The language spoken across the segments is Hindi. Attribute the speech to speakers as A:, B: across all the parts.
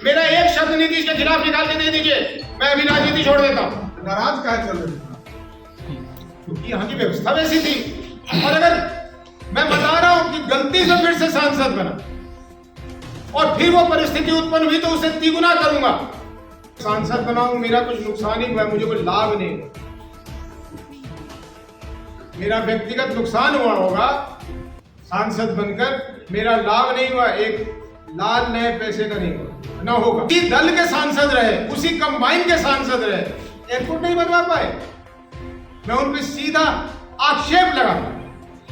A: मेरा एक शब्द नीतीश के खिलाफ निकाल के दे दीजिए, मैं अभी राजनीति छोड़ देता हूँ।
B: नाराज काहे चल रहे हैं?
A: क्योंकि यहाँ की व्यवस्था वैसी थी। और अगर मैं बता रहा हूं कि गलती से फिर से सांसद बना और फिर वो परिस्थिति उत्पन्न हुई तो उसे तिगुना करूंगा। सांसद बनाऊं, मेरा कुछ नुकसान ही हुआ, मुझे कोई लाभ नहीं हुआ। मेरा व्यक्तिगत नुकसान हुआ होगा सांसद बनकर, मेरा लाभ नहीं हुआ, एक लाल नए पैसे का नहीं हुआ, ना होगा। उसी दल के सांसद रहे, उसी कंबाइन के सांसद रहे, एयरपोर्ट नहीं बनवा पाए। मैं उन पर सीधा आक्षेप लगाता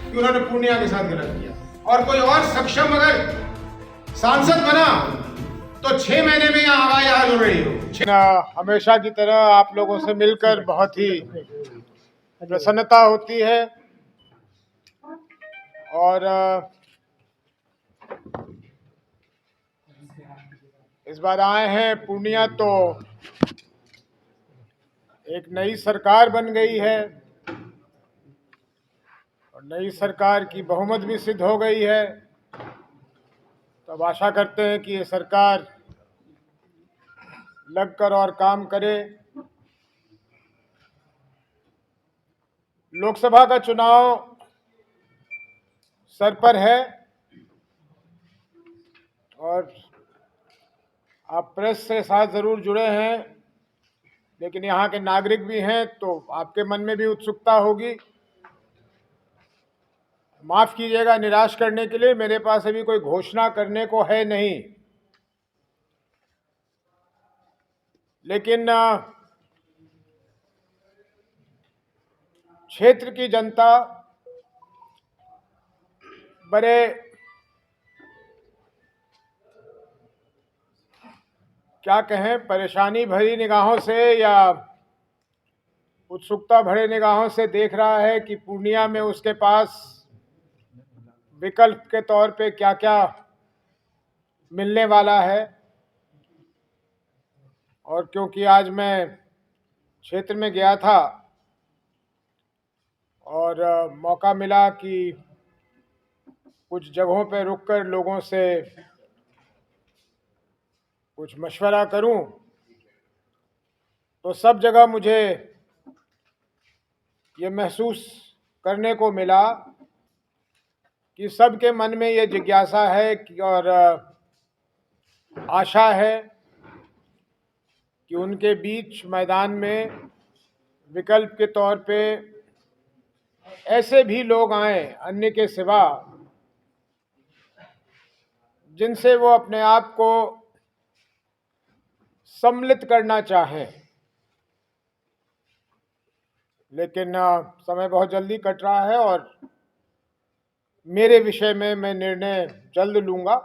A: कि उन्होंने पूर्णिया के साथ गलत किया। और कोई और सक्षम अगर सांसद बना तो 6 महीने में यहाँ हवाई जहाज उड़ रही हो। हमेशा की तरह आप लोगों से मिलकर बहुत ही प्रसन्नता होती है। और इस बार आए हैं पूर्णिया तो एक नई सरकार बन गई है और नई सरकार की बहुमत भी सिद्ध हो गई है। तो अब आशा करते हैं कि ये सरकार लगकर और काम करे। लोकसभा का चुनाव सर पर है और आप प्रेस से साथ जरूर जुड़े हैं, लेकिन यहाँ के नागरिक भी हैं तो आपके मन में भी उत्सुकता होगी। माफ कीजिएगा निराश करने के लिए, मेरे पास अभी कोई घोषणा करने को है नहीं, लेकिन क्षेत्र की जनता बड़े क्या कहें, परेशानी भरी निगाहों से या उत्सुकता भरे निगाहों से देख रहा है कि पूर्णिया में उसके पास विकल्प के तौर पे क्या क्या मिलने वाला है। और क्योंकि आज मैं क्षेत्र में गया था और मौका मिला कि कुछ जगहों पर रुककर लोगों से कुछ मशवरा करूं, तो सब जगह मुझे ये महसूस करने को मिला कि सबके मन में ये जिज्ञासा है और आशा है कि उनके बीच मैदान में विकल्प के तौर पे ऐसे भी लोग आए अन्य के सिवा, जिनसे वो अपने आप को सम्मिलित करना चाहें। लेकिन समय बहुत जल्दी कट रहा है और मेरे विषय में मैं निर्णय जल्द लूंगा।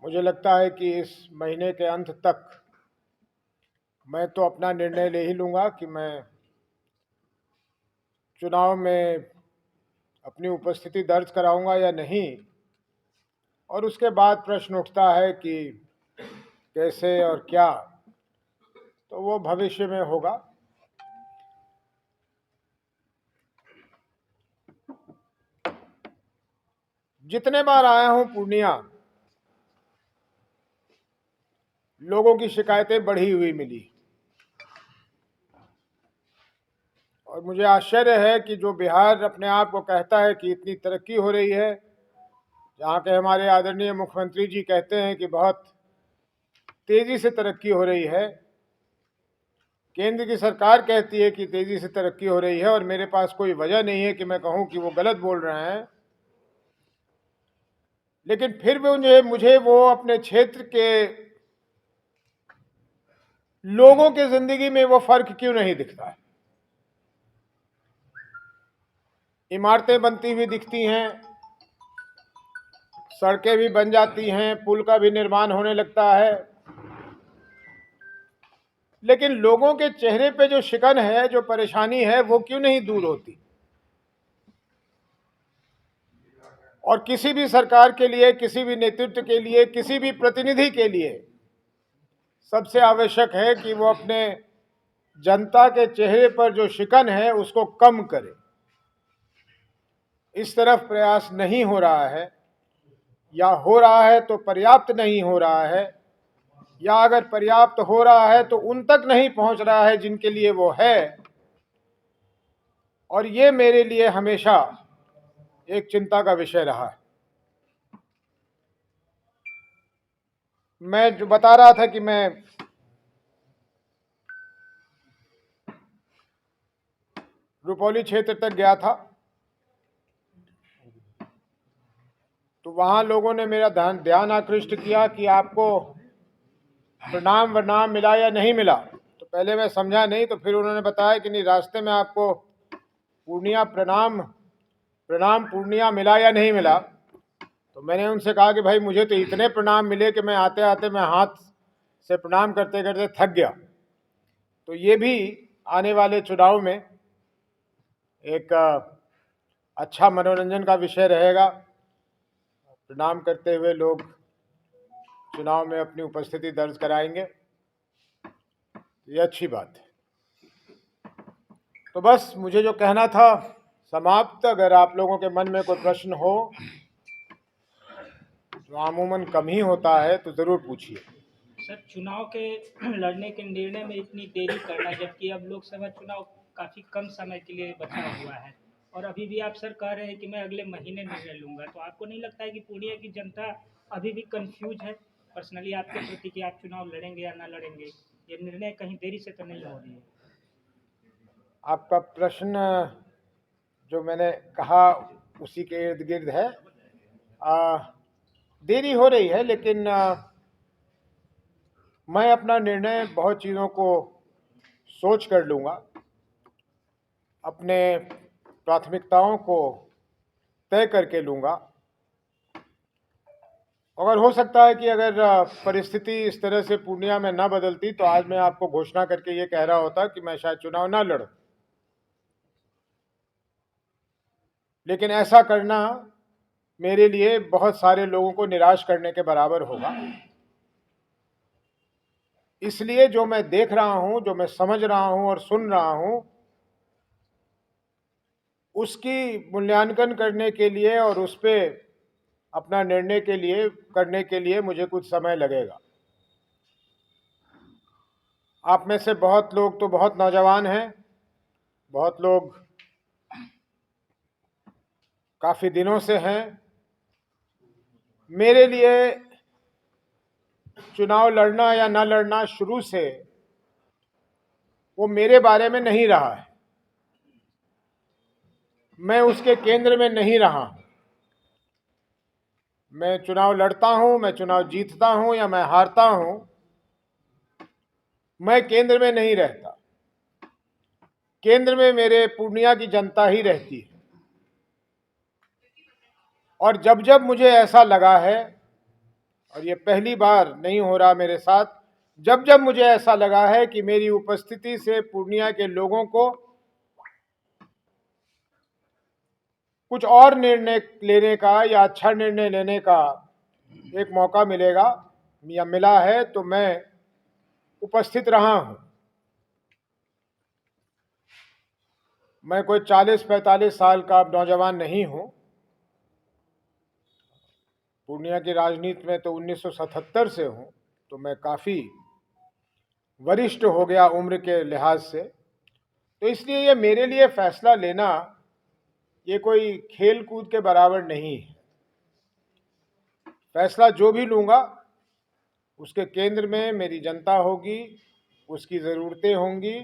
A: मुझे लगता है कि इस महीने के अंत तक मैं तो अपना निर्णय ले ही लूंगा कि मैं चुनाव में अपनी उपस्थिति दर्ज कराऊंगा या नहीं। और उसके बाद प्रश्न उठता है कि कैसे और क्या, तो वो भविष्य में होगा। जितने बार आया हूं पूर्णिया, लोगों की शिकायतें बढ़ी हुई मिली और मुझे आश्चर्य है कि जो बिहार अपने आप को कहता है कि इतनी तरक्की हो रही है, जहाँ के हमारे आदरणीय मुख्यमंत्री जी कहते हैं कि बहुत तेजी से तरक्की हो रही है, केंद्र की सरकार कहती है कि तेजी से तरक्की हो रही है और मेरे पास कोई वजह नहीं है कि मैं कहूं कि वो गलत बोल रहे हैं। लेकिन फिर भी मुझे वो अपने क्षेत्र के लोगों के जिंदगी में वो फर्क क्यों नहीं दिखता है। इमारतें बनती हुई दिखती हैं, सड़कें भी बन जाती हैं, पुल का भी निर्माण होने लगता है, लेकिन लोगों के चेहरे पे जो शिकन है, जो परेशानी है, वो क्यों नहीं दूर होती। और किसी भी सरकार के लिए, किसी भी नेतृत्व के लिए, किसी भी प्रतिनिधि के लिए सबसे आवश्यक है कि वो अपने जनता के चेहरे पर जो शिकन है उसको कम करे। इस तरफ प्रयास नहीं हो रहा है या हो रहा है तो पर्याप्त नहीं हो रहा है, या अगर पर्याप्त हो रहा है तो उन तक नहीं पहुंच रहा है जिनके लिए वो है। और ये मेरे लिए हमेशा एक चिंता का विषय रहा है। मैं जो बता रहा था कि मैं रुपौली क्षेत्र तक गया था, तो वहां लोगों ने मेरा ध्यान आकृष्ट किया कि आपको प्रणाम वरनाम मिला या नहीं मिला। तो पहले मैं समझा नहीं, तो फिर उन्होंने बताया कि नहीं, रास्ते में आपको पूर्णिया प्रणाम पूर्णिया मिला या नहीं मिला। तो मैंने उनसे कहा कि भाई मुझे तो इतने प्रणाम मिले कि मैं आते आते मैं हाथ से प्रणाम करते करते थक गया। तो ये भी आने वाले चुनाव में एक अच्छा मनोरंजन का विषय रहेगा। प्रणाम करते हुए लोग चुनाव में अपनी उपस्थिति दर्ज कराएंगे, ये अच्छी बात है। तो बस मुझे जो कहना था समाप्त। अगर आप लोगों के मन में कोई प्रश्न हो, जो अमूमन कम ही होता है, तो ज़रूर पूछिए।
B: सर, चुनाव के लड़ने के निर्णय में इतनी देरी करना, जबकि अब लोकसभा चुनाव काफ़ी कम समय के लिए बचा हुआ है, और अभी भी आप सर कह रहे हैं कि मैं अगले महीने निर्णय लूँगा, तो आपको नहीं लगता है कि पूर्णिया की जनता अभी भी कंफ्यूज है पर्सनली आपके प्रति कि आप चुनाव लड़ेंगे या ना लड़ेंगे? ये निर्णय कहीं देरी से तो नहीं हो रही है?
A: आपका प्रश्न जो मैंने कहा उसी के इर्द गिर्द है। देरी हो रही है, लेकिन मैं अपना निर्णय बहुत चीज़ों को सोच कर लूँगा। अपने प्राथमिकताओं को तय करके लूँगा। अगर हो सकता है कि अगर परिस्थिति इस तरह से पूर्णिया में ना बदलती, तो आज मैं आपको घोषणा करके ये कह रहा होता कि मैं शायद चुनाव ना लड़ूं। लेकिन ऐसा करना मेरे लिए बहुत सारे लोगों को निराश करने के बराबर होगा। इसलिए जो मैं देख रहा हूं, जो मैं समझ रहा हूं और सुन रहा हूं, उसकी मूल्यांकन करने के लिए और उस पर अपना निर्णय करने के लिए मुझे कुछ समय लगेगा। आप में से बहुत लोग तो बहुत नौजवान हैं, बहुत लोग काफ़ी दिनों से हैं। मेरे लिए चुनाव लड़ना या ना लड़ना शुरू से वो मेरे बारे में नहीं रहा है। मैं उसके केंद्र में नहीं रहा हूं। मैं चुनाव लड़ता हूं, मैं चुनाव जीतता हूं या मैं हारता हूं, मैं केंद्र में नहीं रहता। केंद्र में मेरे पूर्णिया की जनता ही रहती है। और जब जब मुझे ऐसा लगा है, और ये पहली बार नहीं हो रहा मेरे साथ, जब जब मुझे ऐसा लगा है कि मेरी उपस्थिति से पूर्णिया के लोगों को कुछ और निर्णय लेने का या अच्छा निर्णय लेने का एक मौका मिलेगा या मिला है, तो मैं उपस्थित रहा हूं। मैं कोई 40-45 साल का अब नौजवान नहीं हूं। पूर्णिया की राजनीति में तो 1977 से हूं, तो मैं काफ़ी वरिष्ठ हो गया उम्र के लिहाज से। तो इसलिए ये मेरे लिए फैसला लेना ये कोई खेल कूद के बराबर नहीं है। फैसला जो भी लूँगा उसके केंद्र में मेरी जनता होगी, उसकी ज़रूरतें होंगी।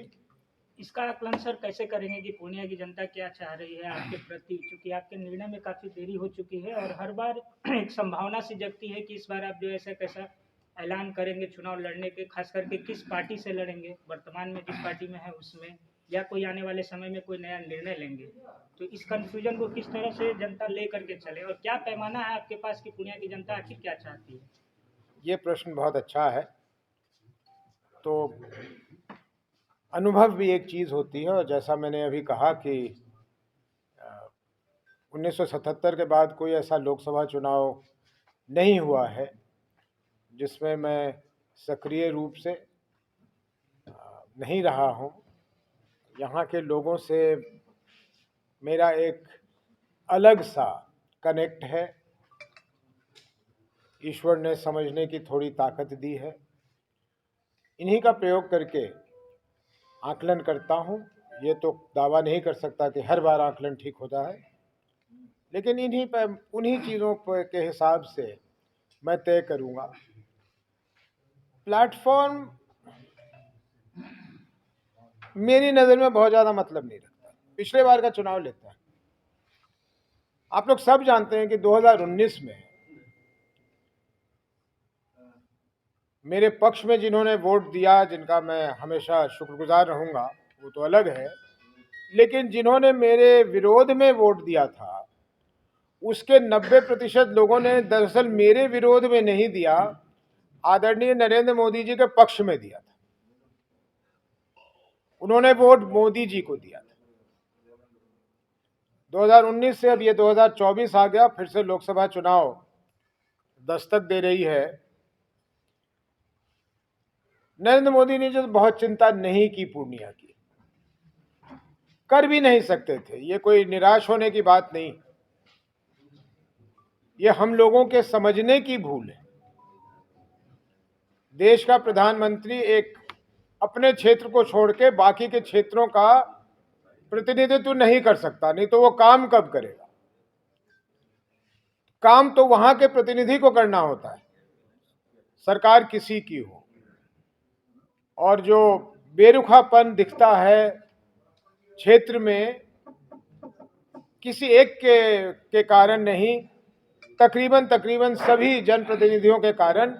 B: इसका आकलन सर कैसे करेंगे कि पूर्णिया की जनता क्या चाह रही है आपके प्रति, क्योंकि आपके निर्णय में काफ़ी देरी हो चुकी है और हर बार एक संभावना सी जगती है कि इस बार आप जो ऐसा कैसा ऐलान करेंगे चुनाव लड़ने के, खास करके किस पार्टी से लड़ेंगे, वर्तमान में जिस पार्टी में है उसमें, या कोई आने वाले समय में कोई नया निर्णय लेंगे। तो इस कन्फ्यूजन को किस तरह से जनता ले करके चले, और क्या पैमाना है आपके पास कि पूर्णिया की जनता आखिर क्या चाहती है?
A: ये प्रश्न बहुत अच्छा है। तो अनुभव भी एक चीज़ होती है, और जैसा मैंने अभी कहा कि 1977 के बाद कोई ऐसा लोकसभा चुनाव नहीं हुआ है जिसमें मैं सक्रिय रूप से नहीं रहा हूं। यहाँ के लोगों से मेरा एक अलग सा कनेक्ट है। ईश्वर ने समझने की थोड़ी ताकत दी है। इन्हीं का प्रयोग करके आकलन करता हूँ। ये तो दावा नहीं कर सकता कि हर बार आकलन ठीक होता है, लेकिन उन्हीं चीज़ों पर के हिसाब से मैं तय करूँगा। प्लेटफॉर्म मेरी नज़र में बहुत ज़्यादा मतलब नहीं रखता। पिछले बार का चुनाव लेता है। आप लोग सब जानते हैं कि 2019 में मेरे पक्ष में जिन्होंने वोट दिया, जिनका मैं हमेशा शुक्रगुजार रहूंगा, वो तो अलग है, लेकिन जिन्होंने मेरे विरोध में वोट दिया था उसके 90% लोगों ने दरअसल मेरे विरोध में नहीं दिया, आदरणीय नरेंद्र मोदी जी के पक्ष में दिया था। उन्होंने वोट मोदी जी को दिया था। 2019 से अब ये 2024 आ गया, फिर से लोकसभा चुनाव दस्तक दे रही है। नरेंद्र मोदी ने जो बहुत चिंता नहीं की पूर्णिया की, कर भी नहीं सकते थे। ये कोई निराश होने की बात नहीं, ये हम लोगों के समझने की भूल है। देश का प्रधानमंत्री एक अपने क्षेत्र को छोड़ के बाकी के क्षेत्रों का प्रतिनिधित्व नहीं कर सकता, नहीं तो वो काम कब करेगा? काम तो वहां के प्रतिनिधि को करना होता है, सरकार किसी की हो। और जो बेरुखापन दिखता है क्षेत्र में, किसी एक के कारण नहीं, तकरीबन सभी जनप्रतिनिधियों के कारण,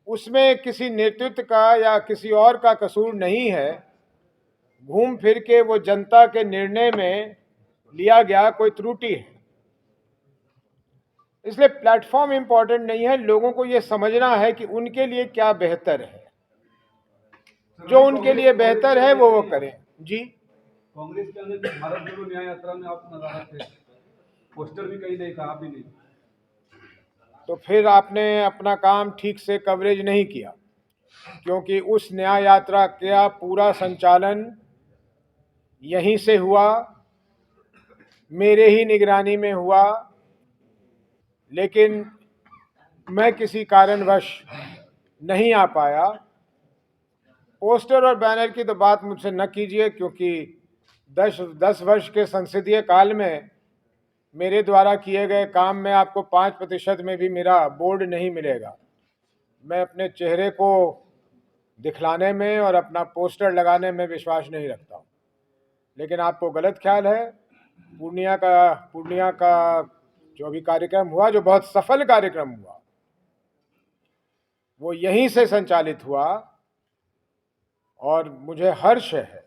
A: उसमें किसी नेतृत्व का या किसी और का कसूर नहीं है। घूम फिर के वो जनता के निर्णय में लिया गया कोई त्रुटि है। इसलिए प्लेटफॉर्म इंपॉर्टेंट नहीं है, लोगों को ये समझना है कि उनके लिए क्या बेहतर है। जो उनके लिए बेहतर है वो करें। जी,
C: कांग्रेस के अंदर भारत जोड़ो न्याय यात्रा में आप नजारत थे, पोस्टर भी कहीं नहीं था, आप भी नहीं।
A: तो फिर आपने अपना काम ठीक से कवरेज नहीं किया, क्योंकि उस न्याय यात्रा का पूरा संचालन यहीं से हुआ, मेरे ही निगरानी में हुआ। लेकिन मैं किसी कारणवश नहीं आ पाया। पोस्टर और बैनर की तो बात मुझसे न कीजिए, क्योंकि 10 वर्ष के संसदीय काल में मेरे द्वारा किए गए काम में आपको 5% में भी मेरा बोर्ड नहीं मिलेगा। मैं अपने चेहरे को दिखलाने में और अपना पोस्टर लगाने में विश्वास नहीं रखता हूँ। लेकिन आपको गलत ख्याल है। पूर्णिया का जो अभी कार्यक्रम हुआ, जो बहुत सफल कार्यक्रम हुआ, वो यहीं से संचालित हुआ। और मुझे हर्ष है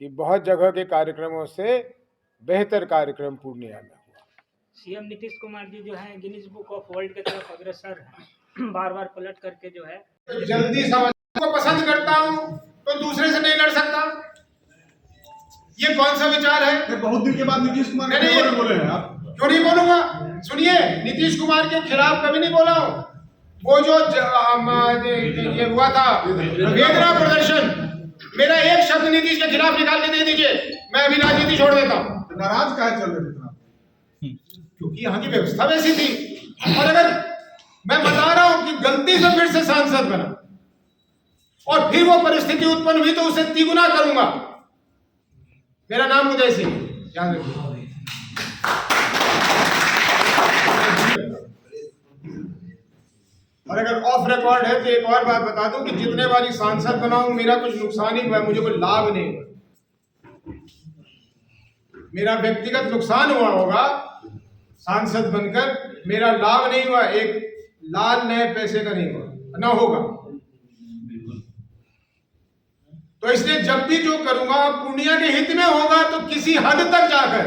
A: कि बहुत जगह के कार्यक्रमों से बेहतर कार्यक्रम पूर्णिया में हुआ।
B: सीएम नीतीश कुमार जी जो है गिनीज बुक ऑफ वर्ल्ड की तरफ अग्रसर है, बार बार पलट करके जो है
A: जल्दी समझने को पसंद करता हूं तो दूसरे से नहीं लड़ सकता। ये कौन सा विचार है?
C: बहुत दिन के बाद नीतीश कुमार बोले हैं आप।
A: क्यों नहीं बोलूंगा? सुनिए, नीतीश कुमार के खिलाफ कभी नहीं बोला हूं। वो जो ये हुआ था वेदना प्रदर्शन, मेरा एक शब्द नीतीश के खिलाफ निकाल के दे दीजिए, मैं अभी राजनीति छोड़ देता हूं।
C: नाराज काहे चल रहे थे?
A: क्योंकि यहाँ की व्यवस्था वैसी थी। और अगर मैं बता रहा हूं कि गलती से फिर से सांसद बना और फिर वो परिस्थिति उत्पन्न हुई तो उसे तिगुना करूंगा। मेरा नाम उदय सिंह, याद रखिए। और अगर ऑफ रिकॉर्ड है तो एक और बात बता दूं कि जितने बारी सांसद बना हूं, मेरा कुछ नुकसान ही हुआ, मुझे कोई लाभ नहीं हुआ। मेरा व्यक्तिगत नुकसान हुआ होगा सांसद बनकर, मेरा लाभ नहीं हुआ, एक लाल नए पैसे का नहीं हुआ, ना होगा। तो इसलिए जब भी जो करूंगा पूर्णिया के हित में होगा, तो किसी हद तक जाकर,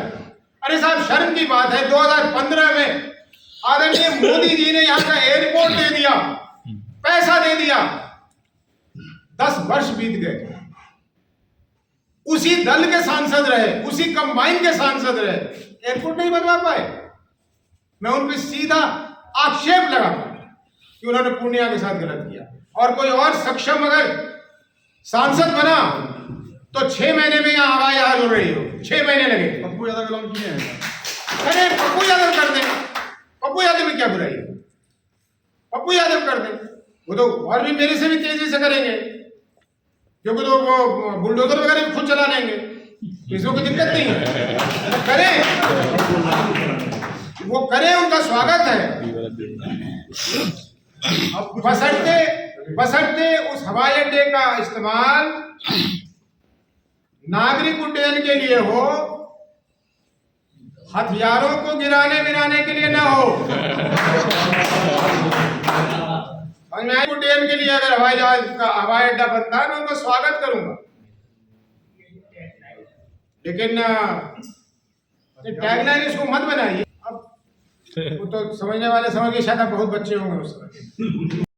A: अरे साहब शर्म की बात है, 2015 में आदरणीय मोदी जी ने यहां का एयरपोर्ट दे दिया, पैसा दे दिया, 10 वर्ष बीत गए, उसी दल के सांसद रहे, उसी कंबाइन के सांसद रहे, एयरपोर्ट नहीं बनवा पाए। मैं उन पर सीधा आक्षेप लगाता कि उन्होंने पूर्णिया के साथ गलत किया। और कोई और सक्षम अगर सांसद बना तो 6 महीने में यहां हवाई जहाज उड़ रही हो, 6 महीने लगे।
C: पप्पू यादव का नाम किए हैं?
A: अरे पप्पू यादव कर देना, पप्पू यादव में क्या बुराई है? पप्पू यादव कर दें, वो तो और भी मेरे से भी तेजी से करेंगे, क्योंकि तो वो बुलडोजर वगैरह भी खुद चला लेंगे, इसमें कोई दिक्कत नहीं है। वो करें, वो करें, उनका स्वागत है। बशर्ते उस हवाई अड्डे का इस्तेमाल नागरिक उड्डयन के लिए हो, हथियारों को गिराने के लिए ना हो। और नागरिक उड्डयन के लिए अगर हवाई अड्डा बनता है, मैं उनका स्वागत करूंगा, लेकिन टैगलाइन इसको मत बनाइए। अब वो तो समझने वाले समझ के, शायद बहुत बच्चे होंगे उस समय।